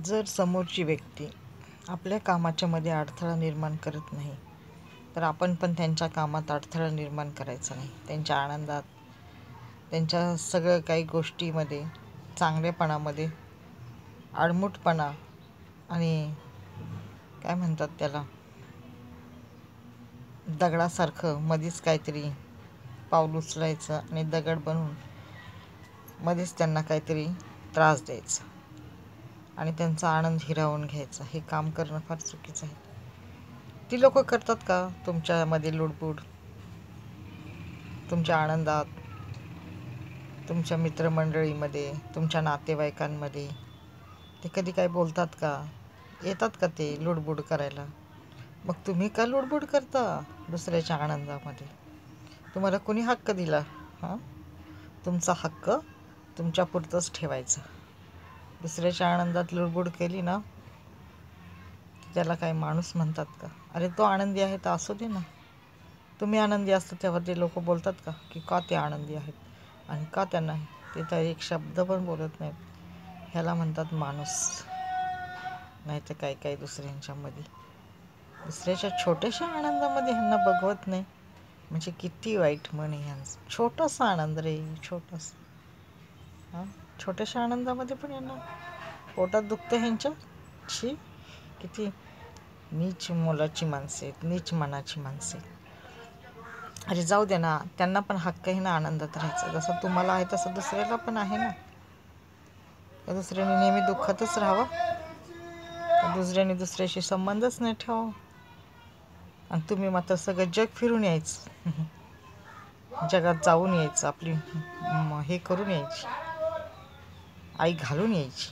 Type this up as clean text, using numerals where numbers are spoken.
जर समोरची व्यक्ती आपल्या कामाच्या मध्ये अडथळा निर्माण करत नाही तर आपण पण त्यांच्या कामात अडथळा निर्माण करायचा नाही. त्यांच्या आनंदात, त्यांच्या सगळं काही गोष्टीमध्ये, चांगलेपणामध्ये आडमुठपणा आणि काय म्हणतात त्याला, दगडासारखं मध्येच काहीतरी पाऊल उचलायचं आणि दगड बनवून मध्येच त्यांना काहीतरी त्रास द्यायचा आणि त्यांचा आनंद हिरावून घ्यायचा. हे काम करणं फार चुकीचं आहे. ती लोक करतात का तुमच्यामध्ये लुडबुड, तुमच्या आनंदात, तुमच्या मित्रमंडळीमध्ये, तुमच्या नातेवाईकांमध्ये? ते कधी काय बोलतात का? येतात का ते लुडबुड करायला? मग तुम्ही का लुडबुड करता दुसऱ्याच्या आनंदामध्ये? तुम्हाला कोणी हक्क दिला? हां, तुमचा हक्क तुमच्यापुरतंच ठेवायचा. दुसऱ्याच्या आनंदात लुडबुड केली ना, त्याला काय माणूस म्हणतात का? अरे तो आनंदी आहे तर असू दे ना. तुम्ही आनंदी असता तेव्हा ते लोक बोलतात का की का ते आनंदी आहेत आणि का त्यांना ते तर एक शब्द पण बोलत नाहीत? ह्याला म्हणतात माणूस. नाही तर काय काय दुसऱ्यांच्यामध्ये, दुसऱ्याच्या छोट्याशा आनंदामध्ये ह्यांना बघवत नाही. म्हणजे किती वाईट मन आहे ह्यांचं. छोटासा आनंद रे, छोटासा. हां, छोट्याशा आनंदामध्ये पण यांना पोटात दुखतं ह्यांच्या. शी, किती नीच मोलाची माणसे आहेत, नीच मनाची माणसे. अरे जाऊ दे ना, त्यांना पण हक्क आहे ना आनंदात राहायचा. जसं तुम्हाला आहे तसं दुसऱ्याला पण आहे ना. त्या दुसऱ्याने नेहमी दुःखातच राहावं, दुसऱ्याने दुसऱ्याशी संबंधच नाही ठेवावं आणि तुम्ही मात्र सगळं जग फिरून यायचं. जगात जाऊन यायचं, आपली हे करून यायची, आई घालून यायची.